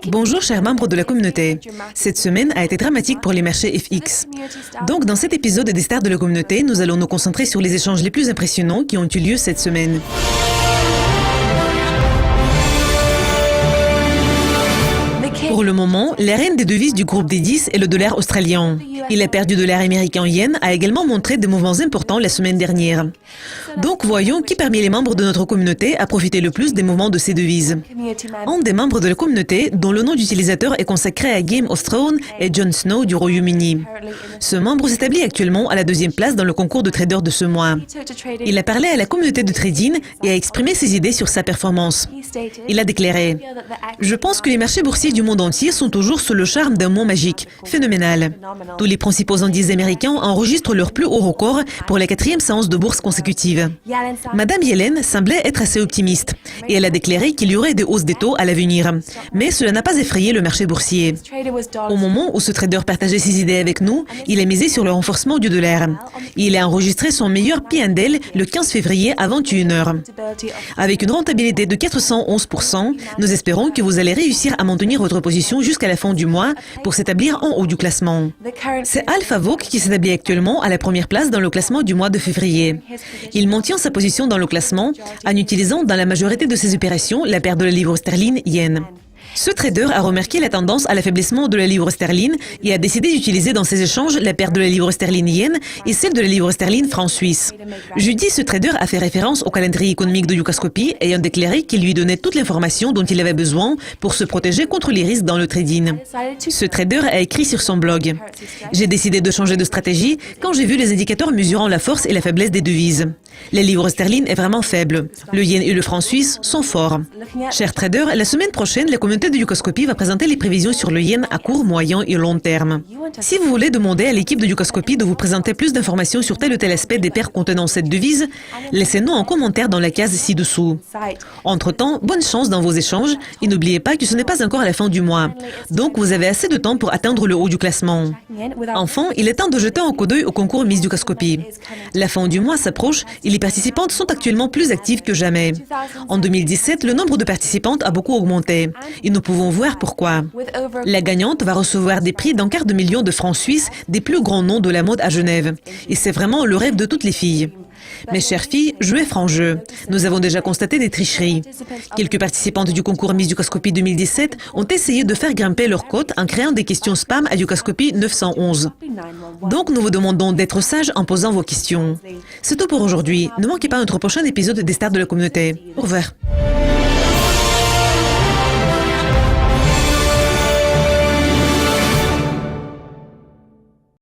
Bonjour chers membres de la communauté. Cette semaine a été dramatique pour les marchés FX. Donc dans cet épisode des stars de la communauté, nous allons nous concentrer sur les échanges les plus impressionnants qui ont eu lieu cette semaine. Pour le moment, la reine des devises du groupe des 10 est le dollar australien. Il a perdu de dollar américain en yen, a également montré des mouvements importants la semaine dernière. Donc voyons qui parmi les membres de notre communauté a profité le plus des mouvements de ces devises. Un des membres de la communauté, dont le nom d'utilisateur est consacré à Game of Thrones, est Jon Snow du Royaume-Uni. Ce membre s'établit actuellement à la 2e place dans le concours de traders de ce mois. Il a parlé à la communauté de trading et a exprimé ses idées sur sa performance. Il a déclaré « Je pense que les marchés boursiers du monde entier sont toujours sous le charme d'un mot magique, phénoménal. Tous les principaux indices américains enregistrent leur plus haut record pour la 4e séance de bourse consécutive. Madame Yellen semblait être assez optimiste et elle a déclaré qu'il y aurait des hausses des taux à l'avenir. Mais cela n'a pas effrayé le marché boursier. Au moment où ce trader partageait ses idées avec nous, il a misé sur le renforcement du dollar. Il a enregistré son meilleur P&L le 15 février à 21h. Avec une rentabilité de 411%, nous espérons que vous allez réussir à maintenir votre position jusqu'à la fin du mois pour s'établir en haut du classement. C'est AlphaVogue qui s'établit actuellement à la 1re place dans le classement du mois de février. Il maintient sa position dans le classement en utilisant dans la majorité de ses opérations la paire de la livre sterling yen. Ce trader a remarqué la tendance à l'affaiblissement de la livre sterling et a décidé d'utiliser dans ses échanges la paire de la livre sterling yen et celle de la livre sterling franc suisse. Jeudi, ce trader a fait référence au calendrier économique de Dukascopy ayant déclaré qu'il lui donnait toute l'information dont il avait besoin pour se protéger contre les risques dans le trading. Ce trader a écrit sur son blog « J'ai décidé de changer de stratégie quand j'ai vu les indicateurs mesurant la force et la faiblesse des devises. La livre sterling est vraiment faible. Le yen et le franc suisse sont forts. Chers traders, la semaine prochaine, la communauté de Dukascopy va présenter les prévisions sur le yen à court, moyen et long terme. Si vous voulez demander à l'équipe de Dukascopy de vous présenter plus d'informations sur tel ou tel aspect des paires contenant cette devise, laissez-nous un commentaire dans la case ci-dessous. Entre-temps, bonne chance dans vos échanges et n'oubliez pas que ce n'est pas encore la fin du mois. Donc vous avez assez de temps pour atteindre le haut du classement. Enfin, il est temps de jeter un coup d'œil au concours Miss Dukascopy. La fin du mois s'approche et les participantes sont actuellement plus actives que jamais. En 2017, le nombre de participantes a beaucoup augmenté. Et nous pouvons voir pourquoi. La gagnante va recevoir des prix d'un $250 000 francs suisses des plus grands noms de la mode à Genève. Et c'est vraiment le rêve de toutes les filles. Mes chères filles, jouez franc jeu. Nous avons déjà constaté des tricheries. Quelques participantes du concours Miss Dukascopy 2017 ont essayé de faire grimper leur cote en créant des questions spam à Dukascopy 911. Donc nous vous demandons d'être sages en posant vos questions. C'est tout pour aujourd'hui. Ne manquez pas notre prochain épisode des stars de la communauté. Au revoir.